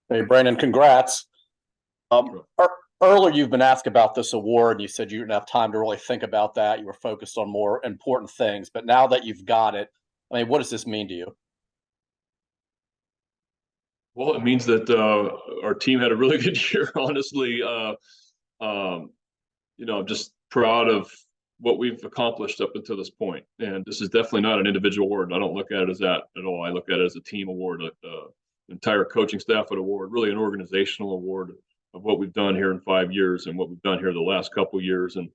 Hey, Brandon, congrats. Earlier, you've been asked about this award, and you said you didn't have time to really think about that. You were focused on more important things. But now that you've got it, I mean, what does this mean to you? Well, it means that our team had a really good year. Honestly, um, I'm just proud of what we've accomplished up until this point. And this is definitely not an individual award. I don't look at it as that at all. I look at it as a team award, entire coaching staff award, really an organizational award of what we've done here in 5 years and what we've done here the last couple of years. And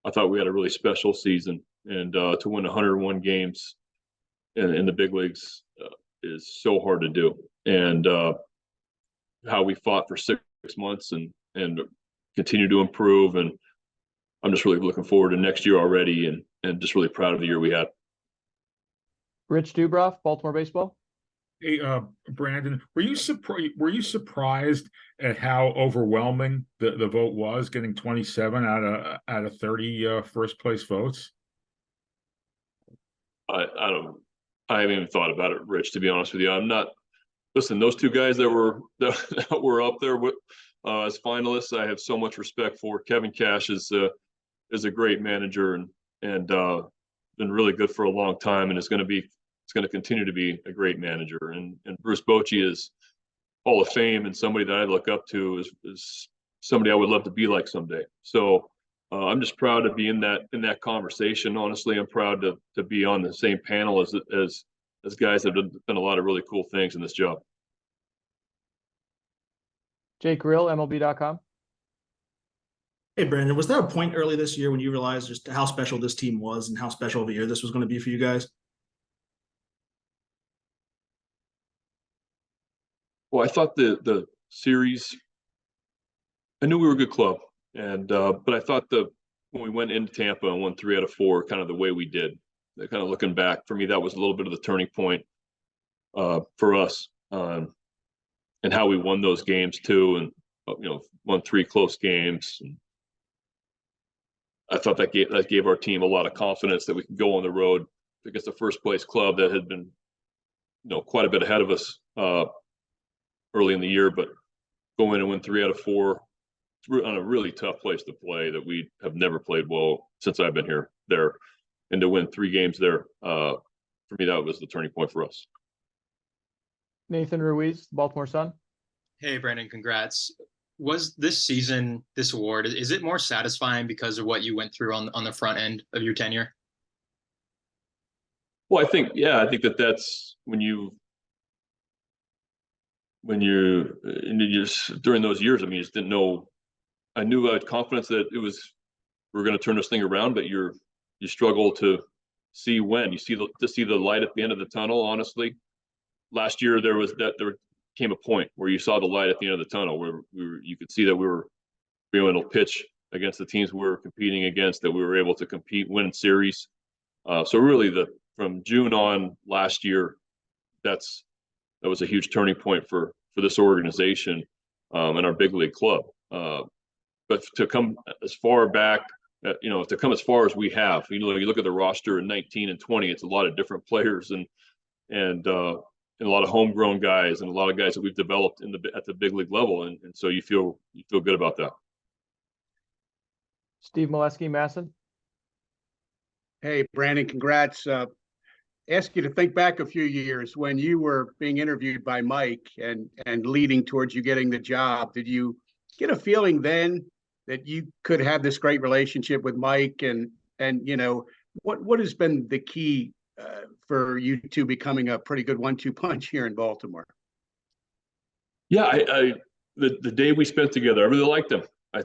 I thought we had a really special season, and to win 101 games in the big leagues is so hard to do. And how we fought for 6 months and continue to improve. And I'm just really looking forward to next year already, and just really proud of the year we had. Rich Dubroff, Baltimore baseball. Hey, Brandon, were you surprised at how overwhelming the vote was, getting 27 out of 30 first place votes? I haven't even thought about it, Rich, to be honest with you. I'm not. Listen, those two guys that were up there with, as finalists, I have so much respect for. Kevin Cash is a great manager and been really good for a long time, and it's going to continue to be a great manager. And Bruce Bochy is Hall of Fame, and somebody that I look up to is somebody I would love to be like someday. So I'm just proud to be in that conversation. Honestly, I'm proud to be on the same panel as guys that have done a lot of really cool things in this job. Jake Grill, MLB.com. Hey, Brandon, was there a point early this year when you realized just how special this team was and how special of a year this was going to be for you guys? Well, I thought the series, I knew we were a good club, and but I thought when we went into Tampa and won 3 out of 4, kind of the way we did, kind of looking back, for me, that was a little bit of the turning point for us, and how we won those games too, and won 3 close games. And I thought that gave our team a lot of confidence that we could go on the road against a first place club that had been quite a bit ahead of us early in the year, but go in and win 3 out of 4 on a really tough place to play that we have never played well since I've been here there, and to win 3 games there, for me, that was the turning point for us. Nathan Ruiz, Baltimore Sun. Hey, Brandon, congrats. Was this season, this award, is it more satisfying because of what you went through on the front end of your tenure? Well, I think that's when you're during those years. I mean, you just didn't know. I knew I had confidence that we were going to turn this thing around, but you struggle to see when you see the light at the end of the tunnel. Honestly, last year there came a point where you saw the light at the end of the tunnel, where you could see that we were able to pitch against the teams we were competing against, that we were able to compete, win series. So really, from June on last year, that was a huge turning point for this organization and our big league club. But to come as far back, to come as far as we have, you look at the roster in 19 and 20, it's a lot of different players and a lot of homegrown guys and a lot of guys that we've developed at the big league level, and so you feel good about that. Steve Molesky, MASN. Hey, Brandon, congrats. Ask you to think back a few years when you were being interviewed by Mike and leading towards you getting the job. Did you get a feeling then that you could have this great relationship with Mike? And what has been the key for you two becoming a pretty good 1-2 punch here in Baltimore? Yeah, the day we spent together, I really liked him. I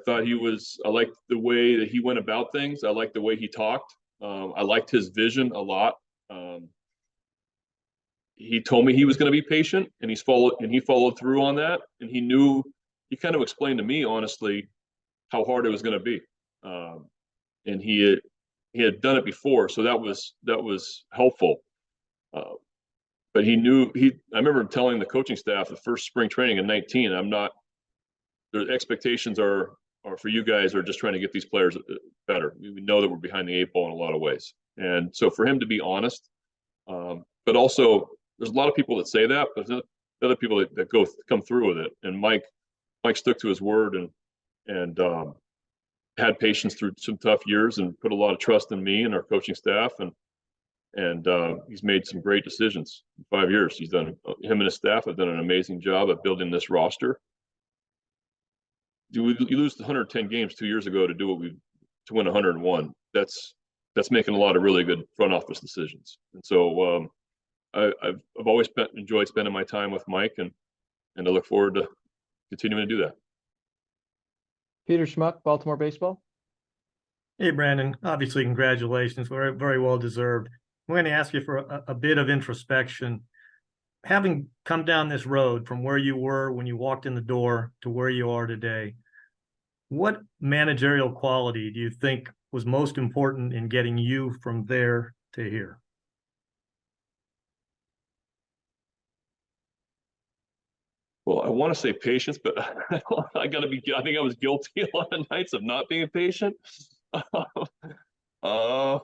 liked the way that he went about things. I liked the way he talked. I liked his vision a lot. He told me he was going to be patient, and he followed through on that. And he kind of explained to me, honestly, how hard it was going to be. And he had done it before, so that was helpful. But I remember telling the coaching staff the first spring training in 19, the expectations are for you guys are just trying to get these players better. We know that we're behind the 8 ball in a lot of ways. And so for him to be honest, but also there's a lot of people that say that, but other people that come through with it. And Mike stuck to his word and had patience through some tough years and put a lot of trust in me and our coaching staff. And he's made some great decisions in 5 years. Him and his staff have done an amazing job of building this roster. You lose 110 games 2 years ago to win 101. That's making a lot of really good front office decisions. And so I've always enjoyed spending my time with Mike, and I look forward to continuing to do that. Peter Schmuck, Baltimore Baseball. Hey, Brandon, obviously, congratulations. Very, very well deserved. I'm going to ask you for a bit of introspection. Having come down this road from where you were when you walked in the door to where you are today, what managerial quality do you think was most important in getting you from there to here? Well, I want to say patience, but I think I was guilty a lot of nights of not being patient. I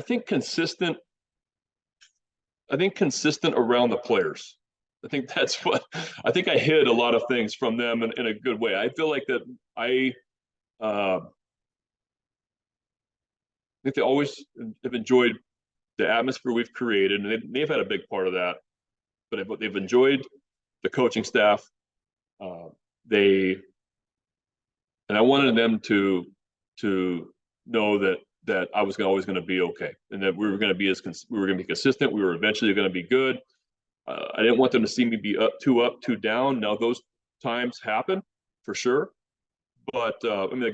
think consistent around the players. I think that's what I think I hid a lot of things from them in a good way. I feel like that I think they always have enjoyed the atmosphere we've created, and they've had a big part of that. But they've enjoyed the coaching staff. And I wanted them to know that I was always going to be okay, and that we were going to be consistent. We were eventually going to be good. I didn't want them to see me be up, two down. Now those times happen for sure, but I mean the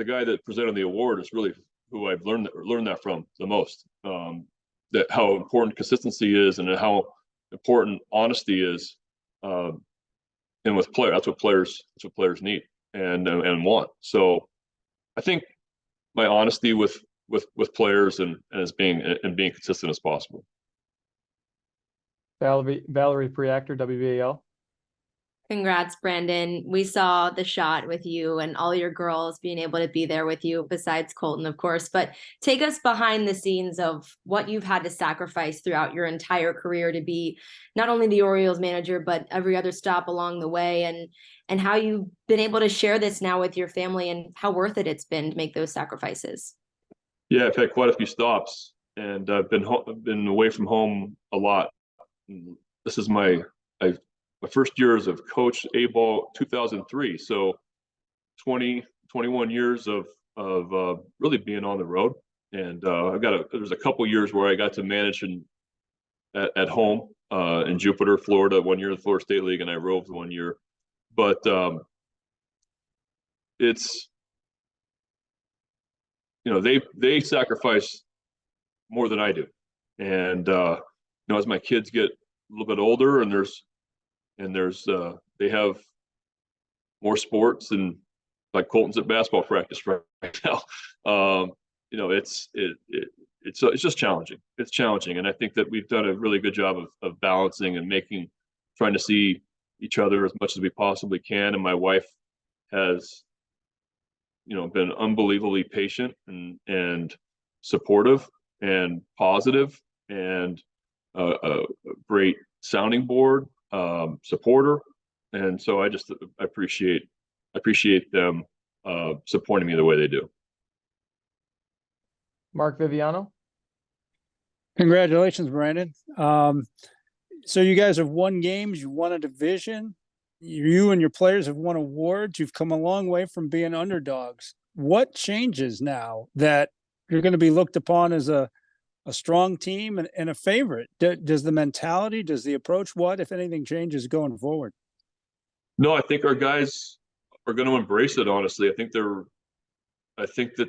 guy that presented the award is really who I've learned that from the most. That how important consistency is, and how important honesty is, and with players, that's what players need and want. So I think my honesty with players and being consistent as possible. Valerie Preactor, WBAL. Congrats, Brandon. We saw the shot with you and all your girls being able to be there with you, besides Colton, of course. But take us behind the scenes of what you've had to sacrifice throughout your entire career to be not only the Orioles manager, but every other stop along the way, and how you've been able to share this now with your family, and how worth it's been to make those sacrifices. Yeah, I've had quite a few stops, and I've been away from home a lot. This is my first year as a coach, A-ball 2003. So 21 years of really being on the road. And there's a couple years where I got to manage at home in Jupiter, Florida, 1 year in the Florida State League, and I roved 1 year. But it's, they sacrifice more than I do. And, as my kids get a little bit older, and they have more sports, and like Colton's at basketball practice right now. It's just challenging. It's challenging, and I think that we've done a really good job of balancing and trying to see each other as much as we possibly can. And my wife has, been unbelievably patient and supportive and positive, and a great sounding board, supporter. And so I appreciate them supporting me the way they do. Mark Viviano. Congratulations, Brandon. So you guys have won games, you won a division, you and your players have won awards. You've come a long way from being underdogs. What changes now that you're going to be looked upon as a strong team and a favorite? Does the mentality, does the approach, what, if anything, changes going forward? No, I think our guys are going to embrace it. Honestly, I think that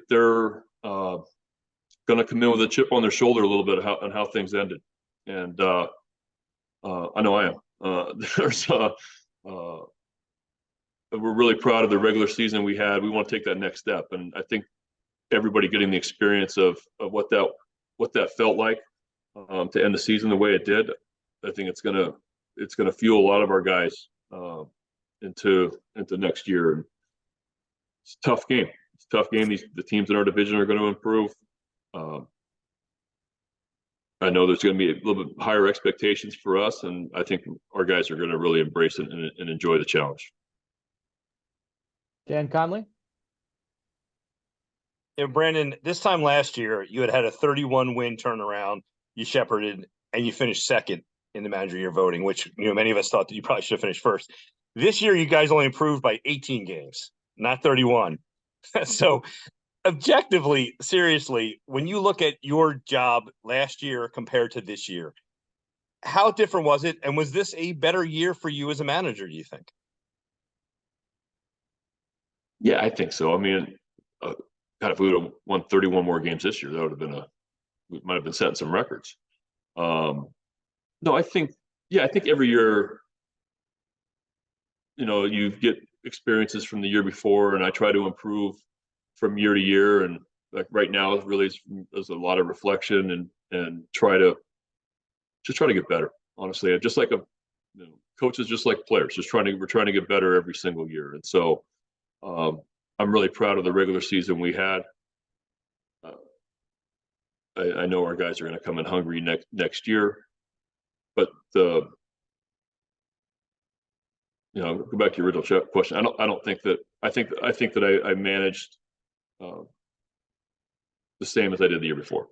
they're going to come in with a chip on their shoulder a little bit on how things ended, and I know I am. We're really proud of the regular season we had. We want to take that next step, and I think everybody getting the experience of what that felt like to end the season the way it did. I think it's gonna fuel a lot of our guys into next year. It's a tough game. The teams in our division are going to improve. I know there's going to be a little bit higher expectations for us, and I think our guys are going to really embrace it and enjoy the challenge. Dan Conley? Brandon, this time last year, you had a 31 win turnaround. You shepherded and you finished second in the manager year voting, which, many of us thought that you probably should have finished first. This year, you guys only improved by 18 games, not 31. So objectively, seriously, when you look at your job last year compared to this year, how different was it? And was this a better year for you as a manager, do you think? Yeah, I think so. I mean, God, if we would have won 31 more games this year, that would have been we might have been setting some records. No, I think every year, you get experiences from the year before, and I try to improve from year to year. And like right now, it really is a lot of reflection and try to get better. Honestly, just like coaches, just like players, we're trying to get better every single year. And so I'm really proud of the regular season we had. I know our guys are going to come in hungry next year, but go back to your original question. I don't think that I think that I managed the same as I did the year before.